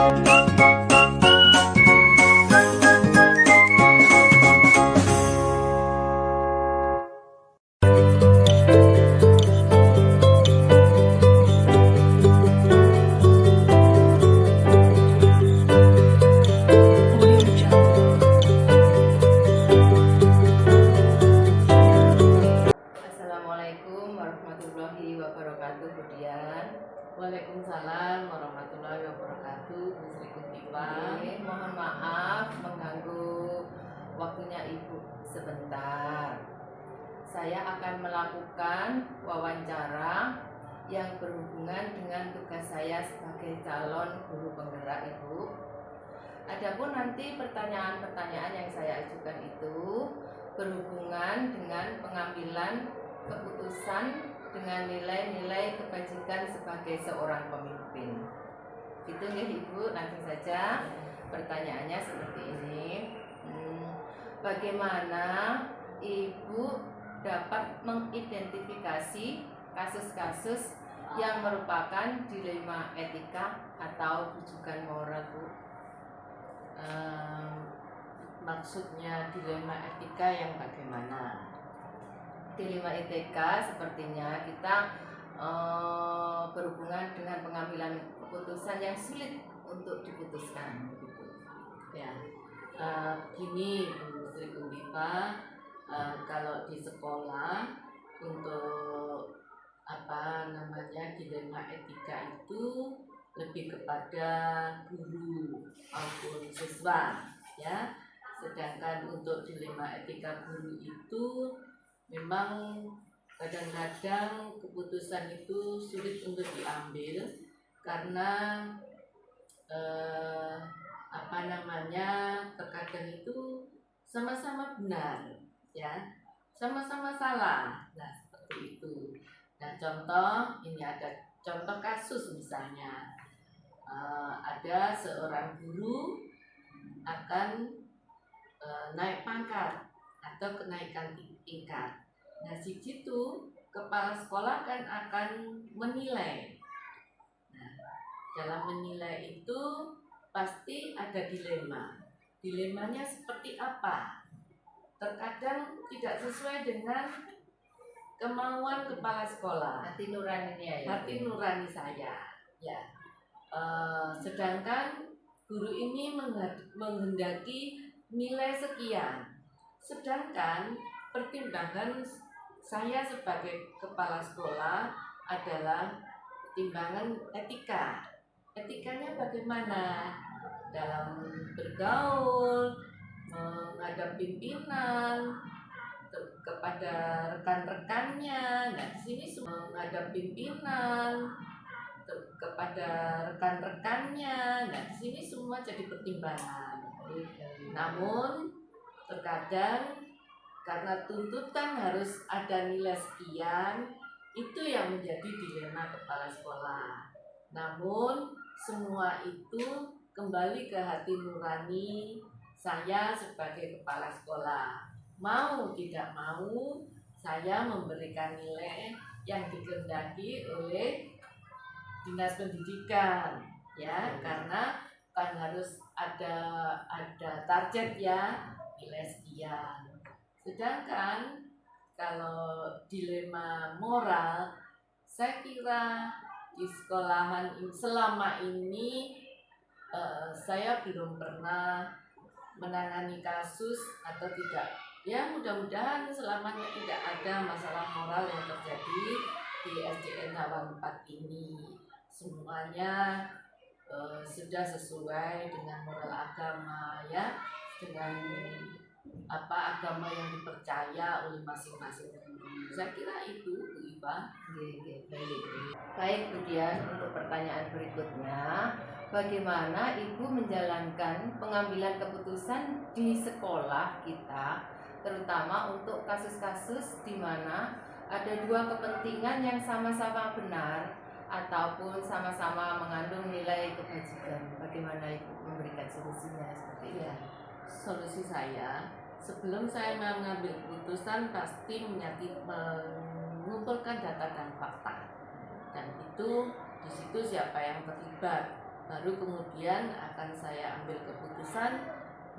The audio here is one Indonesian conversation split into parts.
Assalamualaikum warahmatullahi wabarakatuh, Budian. Waalaikumsalam warahmatullahi wabarakatuh, Bu Sri Kuntipa. Mohon maaf mengganggu waktunya Ibu sebentar. Saya akan melakukan wawancara yang berhubungan dengan tugas saya sebagai calon guru penggerak, Ibu. Adapun nanti pertanyaan-pertanyaan yang saya ajukan itu berhubungan dengan pengambilan keputusan dengan nilai-nilai kebajikan sebagai seorang pemimpin. Itu nih Ibu, langsung saja pertanyaannya seperti ini. Bagaimana Ibu dapat mengidentifikasi kasus-kasus yang merupakan dilema etika atau rujukan moral, Bu? Maksudnya dilema etika yang bagaimana? Dilema etika sepertinya kita berhubungan dengan pengambilan keputusan yang sulit untuk diputuskan, begitu. Ya, gini Bu Sri Kuntipa, kalau di sekolah untuk dilema etika itu lebih kepada guru maupun siswa, ya. Sedangkan untuk dilema etika guru itu memang kadang-kadang keputusan itu sulit untuk diambil karena terkadang itu sama-sama benar, ya, sama-sama salah. Nah, seperti itu. Nah, contoh ini ada contoh kasus misalnya, ada seorang guru akan naik pangkat atau kenaikan tingkat. Nah, di situ kepala sekolah kan akan menilai. Nah, dalam menilai itu pasti ada dilema. Dilemanya seperti apa? Terkadang tidak sesuai dengan kemauan kepala sekolah. Hati nuraninya, ya. Hati nurani saya, ya. Sedangkan guru ini menghendaki nilai sekian. Sedangkan pertimbangan saya sebagai kepala sekolah adalah timbangan etika. Etikanya bagaimana? Dalam bergaul, menghadap pimpinan, kepada rekan-rekannya. Nah, di sini menghadap pimpinan, kepada rekan-rekannya. Nah, di sini semua jadi pertimbangan. Namun terkadang karena tuntutan harus ada nilai sekian, itu yang menjadi dilema kepala sekolah. Namun semua itu kembali ke hati nurani saya sebagai kepala sekolah. Mau tidak mau saya memberikan nilai yang dikehendaki oleh dinas pendidikan, ya, karena kan harus ada target, ya, nilai sekian. Sedangkan kalau dilema moral, saya kira di sekolahan selama ini saya belum pernah menangani kasus atau tidak. Ya, mudah-mudahan selamanya tidak ada masalah moral yang terjadi di SDN Hawa 4 ini. Semuanya sudah sesuai dengan moral agama, ya, dengan agama yang dipercaya oleh masing-masing guru. Saya kira itu, Bu Ipa. Baik, kemudian untuk pertanyaan berikutnya, bagaimana Ibu menjalankan pengambilan keputusan di sekolah kita, terutama untuk kasus-kasus di mana ada dua kepentingan yang sama-sama benar ataupun sama-sama mengandung nilai kebajikan? Bagaimana Ibu memberikan solusinya seperti itu? Ya, solusi saya, sebelum saya mengambil keputusan pasti mengumpulkan data dan fakta, dan itu di situ siapa yang terlibat, baru kemudian akan saya ambil keputusan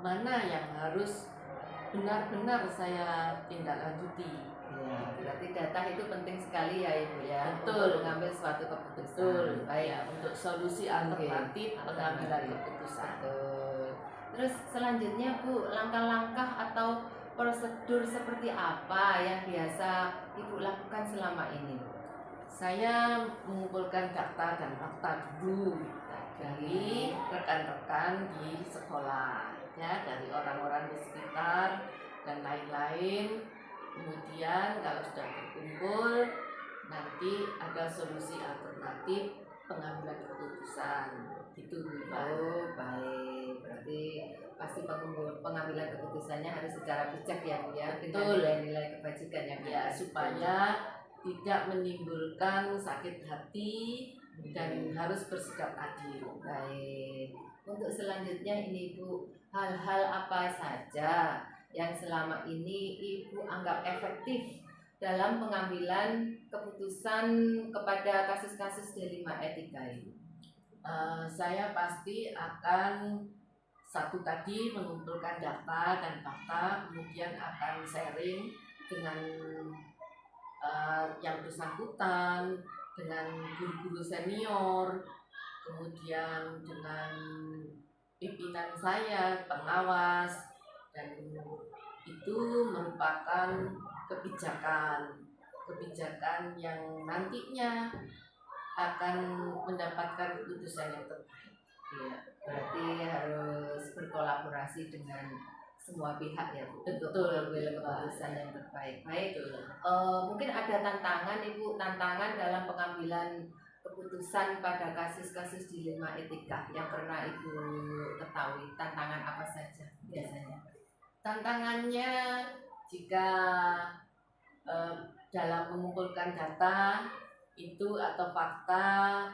mana yang harus benar-benar saya tindak lanjuti. Ya, berarti data itu penting sekali ya Ibu ya, Betul. untuk mengambil suatu keputusan. Betul. Baik. Ya, untuk solusi alternatif pengambilan keputusan. Betul. Terus selanjutnya Bu, langkah-langkah atau prosedur seperti apa yang biasa Ibu lakukan selama ini? Saya mengumpulkan data dan fakta dulu dari rekan-rekan di sekolah, ya, dari orang-orang di sekitar dan lain-lain. Kemudian kalau sudah terkumpul, nanti ada solusi alternatif pengambilan keputusan. Gitu, Pak. Oh, baik. Berarti pasti pengambilan keputusannya harus secara bijak ya Bu ya, dengan Betul. nilai-nilai kebajikan yang Ya, ada. supaya tidak menimbulkan sakit hati dan harus bersikap adil. Baik. Untuk selanjutnya ini Bu, hal-hal apa saja yang selama ini Ibu anggap efektif dalam pengambilan keputusan kepada kasus-kasus D5 etika ini? Saya pasti akan satu tadi mengumpulkan data dan fakta, kemudian akan sharing dengan yang bersangkutan, dengan guru-guru senior, kemudian dengan pimpinan saya, pengawas, dan itu merupakan kebijakan yang nantinya akan mendapatkan keputusan yang terbaik. Ya, berarti harus berkolaborasi dengan semua pihak ya Bu, untuk mengambil keputusan yang terbaik. Baik, mungkin ada tantangan Ibu, tantangan dalam pengambilan keputusan pada kasus-kasus dilema etika yang pernah Ibu ketahui. Tantangan apa saja biasanya? Tantangannya jika dalam mengumpulkan data itu atau fakta,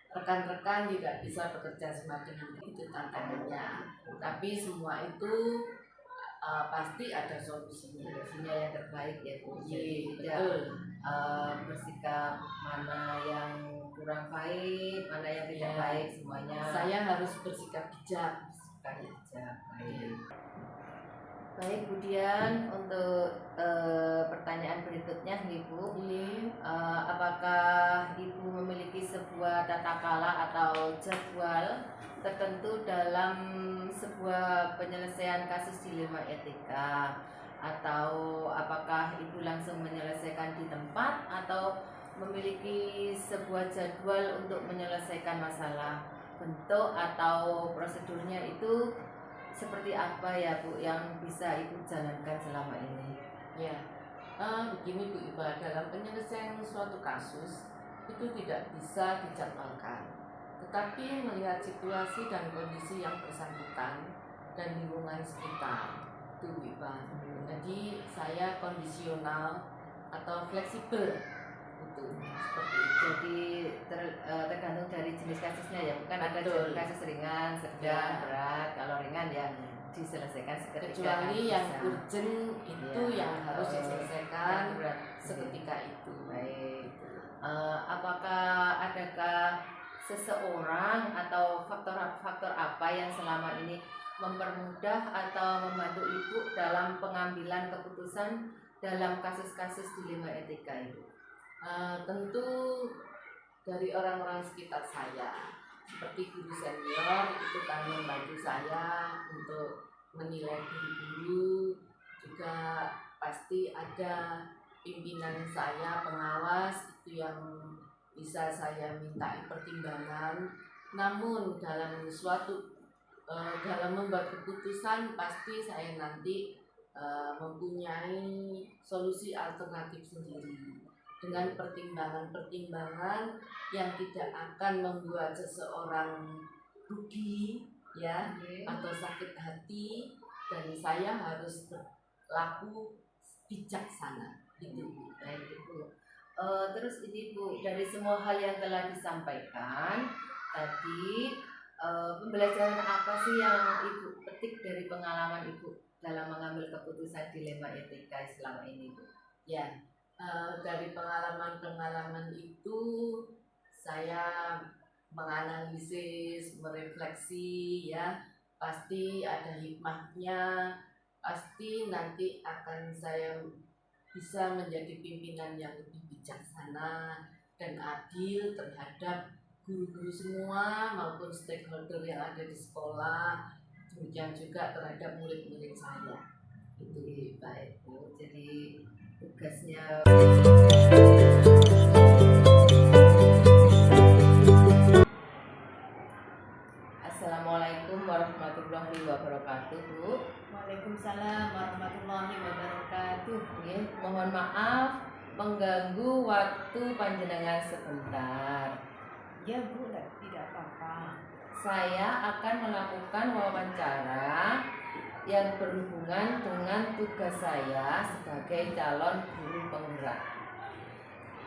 rekan-rekan tidak bisa bekerja sama dengan itu tantangannya. Tapi semua itu pasti ada solusinya yang terbaik ya Bu. Jadi tidak bersikap mana yang kurang baik, mana yang tidak baik, semuanya saya harus bersikap bijak. Baik, kemudian untuk pertanyaan berikutnya Ibu, apakah Ibu memiliki sebuah tata kala atau jadwal tertentu dalam sebuah penyelesaian kasus dilema etika, atau apakah Ibu langsung menyelesaikan di tempat atau memiliki sebuah jadwal untuk menyelesaikan masalah? Bentuk atau prosedurnya itu seperti apa ya Bu yang bisa Ibu jalankan selama ini? Ya, begini Bu Iba, dalam penyelesaian suatu kasus itu tidak bisa dijadwalkan, tetapi melihat situasi dan kondisi yang bersangkutan dan lingkungan sekitar itu Bu Iba. Jadi saya kondisional atau fleksibel itu seperti itu. Jadi tergantung dari jenis kasusnya ya, bukan ada kasus ringan, sedang, berat. Kalau ringan ya diselesaikan seketika. Kecuali yang urgent itu yang harus diselesaikan seketika itu. Baik. Apakah adakah seseorang atau faktor apa yang selama ini mempermudah atau membantu Ibu dalam pengambilan keputusan dalam kasus-kasus dilema etika itu? Tentu dari orang-orang sekitar saya, seperti guru senior itu kan membantu saya untuk menilai guru-guru, juga pasti ada pimpinan saya, pengawas itu yang bisa saya minta pertimbangan. Namun dalam dalam membuat keputusan pasti saya nanti mempunyai solusi alternatif sendiri dengan pertimbangan-pertimbangan yang tidak akan membuat seseorang rugi ya atau sakit hati, dan saya harus berlaku bijaksana gitu. Baik Ibu. Terus ini Bu, dari semua hal yang telah disampaikan tadi, pembelajaran apa sih yang Ibu petik dari pengalaman Ibu dalam mengambil keputusan dilema etika selama ini Bu? Ya, dari pengalaman-pengalaman itu saya menganalisis, merefleksi ya. Pasti ada hikmahnya, pasti nanti akan saya bisa menjadi pimpinan yang lebih bijaksana dan adil terhadap guru-guru semua maupun stakeholder yang ada di sekolah, demikian juga terhadap murid-murid saya. Itu Baik Bu, jadi tugasnya Assalamualaikum warahmatullahi wabarakatuh Bu. Waalaikumsalam warahmatullahi wabarakatuh. Nggih, mohon maaf mengganggu waktu panjenengan sebentar. Ya Bu, tidak apa-apa. Saya akan melakukan wawancara yang berhubungan dengan tugas saya sebagai calon guru penggerak.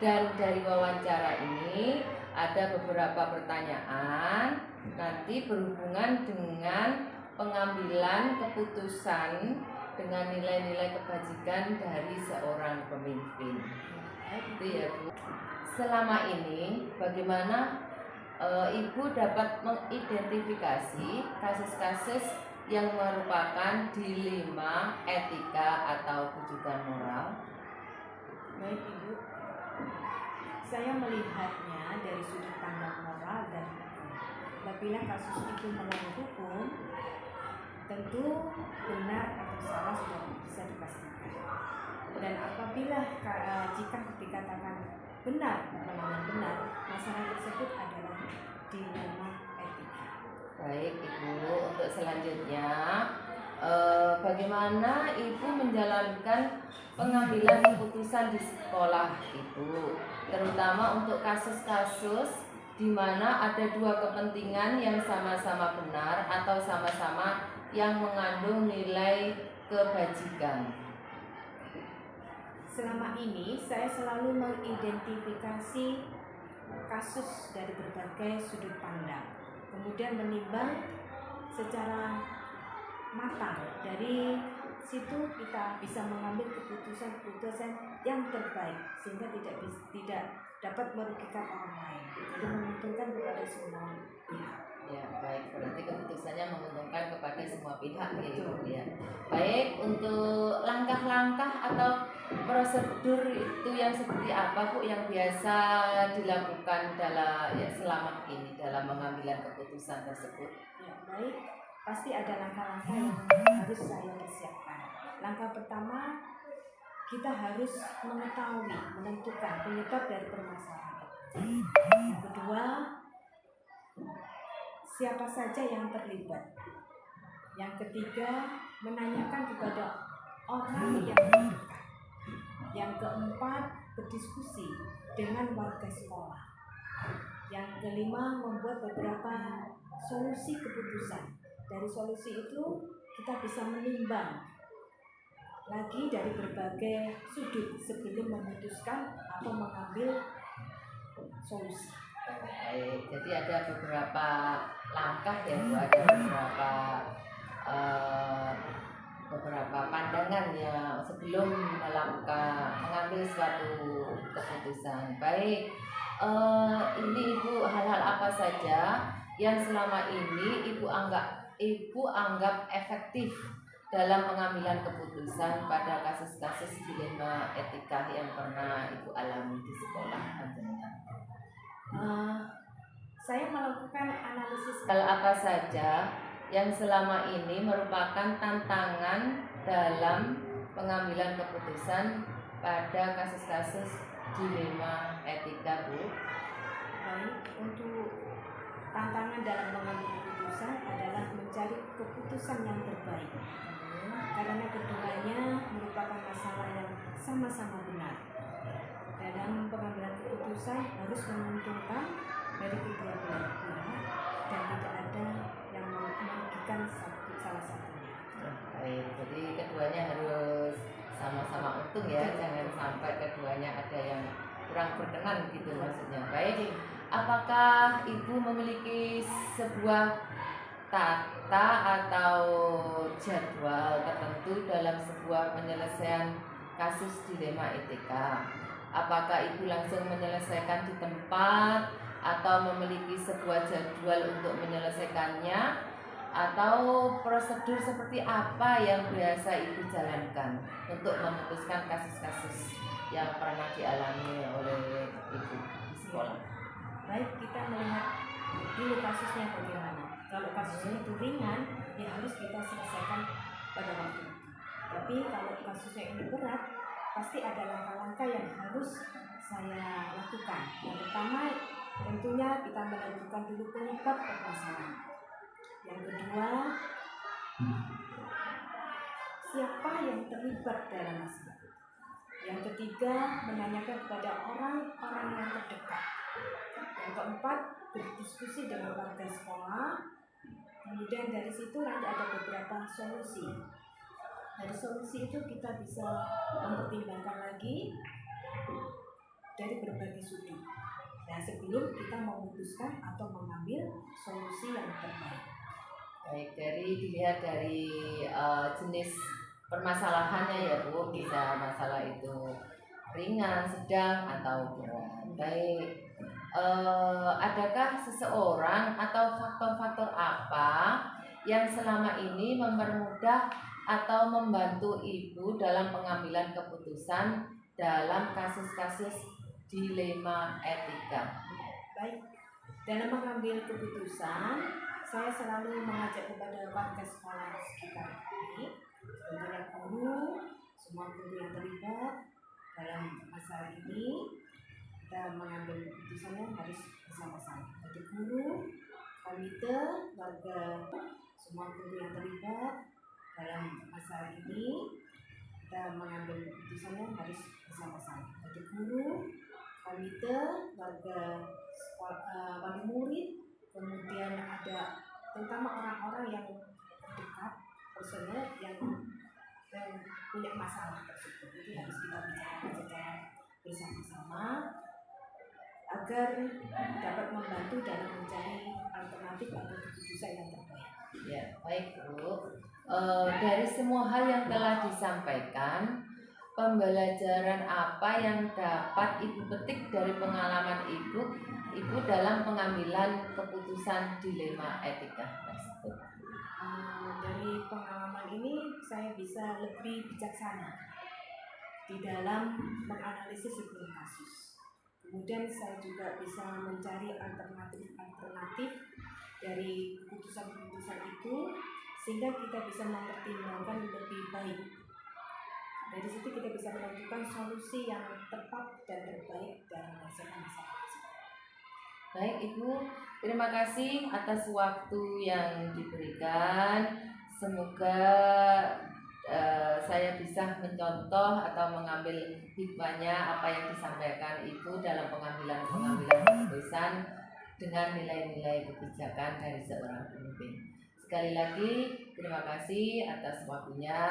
Dan dari wawancara ini ada beberapa pertanyaan nanti berhubungan dengan pengambilan keputusan dengan nilai-nilai kebajikan dari seorang pemimpin. Itu ya Bu. Selama ini bagaimana Ibu dapat mengidentifikasi kasus-kasus yang merupakan dilema etika atau kejutan moral? Baik Ibu, saya melihatnya dari sudut pandang moral dan hukum. Apabila kasus itu melanggar hukum, tentu benar atau salah sudah bisa dipastikan. Dan apabila jika dikatakan benar, melanggar benar, masalah tersebut adalah dilema etika. Baik Ibu, untuk selanjutnya bagaimana Ibu menjalankan pengambilan keputusan di sekolah Ibu, terutama untuk kasus-kasus di mana ada dua kepentingan yang sama-sama benar atau sama-sama yang mengandung nilai kebajikan. Selama ini saya selalu mengidentifikasi kasus dari berbagai sudut pandang, kemudian menimbang secara matang. Dari situ kita bisa mengambil keputusan-keputusan yang terbaik sehingga tidak dapat merugikan orang lain, jadi menguntungkan kepada semua pihak. Ya, baik. Berarti keputusannya menguntungkan kepada semua pihak ya. Baik, untuk langkah-langkah atau prosedur itu yang seperti apa Bu yang biasa dilakukan selama ini dalam pengambilan keputusan tersebut? Ya, baik. Pasti ada langkah-langkah yang harus saya persiapkan. Langkah pertama, kita harus mengetahui, menentukan penyebab dari permasalahan. Yang kedua, siapa saja yang terlibat. Yang ketiga, menanyakan kepada orang yang terdekat. Yang keempat, berdiskusi dengan warga sekolah. Yang kelima, membuat beberapa solusi keputusan. Dari solusi itu kita bisa menimbang lagi dari berbagai sudut sebelum memutuskan atau mengambil solusi. Baik, jadi ada beberapa langkah ya Bu, ada beberapa pandangan ya sebelum mengambil suatu keputusan. Baik, ini Ibu, hal-hal apa saja yang selama ini Ibu anggap efektif dalam pengambilan keputusan pada kasus-kasus dilema etika yang pernah Ibu alami di sekolah panjenengan? Saya melakukan analisis Hal apa saja yang selama ini merupakan tantangan dalam pengambilan keputusan pada kasus-kasus dilema etika Bu? baik. Untuk tantangan dalam mengambil keputusan adalah mencari keputusan yang terbaik, karena keduanya merupakan masalah yang sama-sama benar. Dalam pengambilan keputusan harus menguntungkan dari kedua belah pihak dan tidak ada yang merugikan salah satunya. Baik, jadi keduanya harus sama-sama untung ya, jangan sampai keduanya ada yang kurang berkenan gitu maksudnya. Baik, apakah Ibu memiliki sebuah tata atau jadwal tertentu dalam sebuah penyelesaian kasus dilema etika? Apakah Ibu langsung menyelesaikan di tempat atau memiliki sebuah jadwal untuk menyelesaikannya, atau prosedur seperti apa yang biasa Ibu jalankan untuk memutuskan kasus-kasus yang pernah dialami oleh Ibu di sekolah? Baik, kita melihat dulu kasusnya bagaimana. Kalau kasusnya itu ringan, ya harus kita selesaikan pada waktu itu. Tapi kalau kasusnya ini berat, pasti ada langkah-langkah yang harus saya lakukan. Yang pertama, tentunya kita menentukan dulu penyebab permasalahan. Yang kedua, siapa yang terlibat dalam masalah. Yang ketiga, menanyakan kepada orang-orang yang terdekat. Yang keempat, berdiskusi dengan warga sekolah. Kemudian dari situ nanti ada beberapa solusi. Dari solusi itu kita bisa mempertimbangkan lagi dari berbagai sudut. Nah, sebelum kita memutuskan atau mengambil solusi yang terbaik. Baik, dilihat dari jenis permasalahannya ya Bu, bisa masalah itu ringan, sedang, atau berat. Baik, adakah seseorang atau faktor-faktor apa yang selama ini mempermudah atau membantu Ibu dalam pengambilan keputusan dalam kasus-kasus dilema etika? Baik, dalam mengambil keputusan, saya selalu mengajak kepada warga sekolah sekitar ini, tentunya guru, semua guru yang terlibat dalam masalah ini. Kita mengambil keputusannya harus bersama-sama. Jadi guru, komite, warga, semua guru yang terlibat dalam masalah ini. Kita mengambil keputusannya harus bersama-sama. Jadi guru, komite, warga, wali murid, kemudian ada terutama orang-orang yang dekat, personel yang punya masalah tersebut. Jadi harus kita bicarakan secara bersama-sama agar dapat membantu dalam mencari alternatif atau keputusan yang terbaik. Ya, baik Bu. Dari semua hal yang telah disampaikan, pembelajaran apa yang dapat Ibu petik dari pengalaman Ibu dalam pengambilan keputusan dilema etika tersebut? Dari pengalaman ini saya bisa lebih bijaksana di dalam menganalisis sebuah kasus. Kemudian saya juga bisa mencari alternatif dari keputusan-keputusan itu, sehingga kita bisa mempertimbangkan lebih baik. Dari situ kita bisa menentukan solusi yang tepat dan terbaik dalam menyelesaikan masalah tersebut. Baik Ibu, terima kasih atas waktu yang diberikan. Semoga saya bisa mencontoh atau mengambil hikmahnya apa yang disampaikan Ibu dalam pengambilan keputusan dengan nilai-nilai kebijakan dari seorang pemimpin. Sekali lagi terima kasih atas waktunya.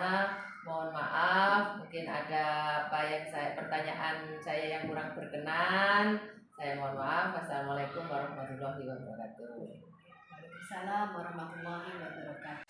Mohon maaf mungkin ada pertanyaan saya yang kurang berkenan. Saya mohon maaf. Wassalamualaikum warahmatullahi wabarakatuh. Waalaikumsalam warahmatullahi wabarakatuh.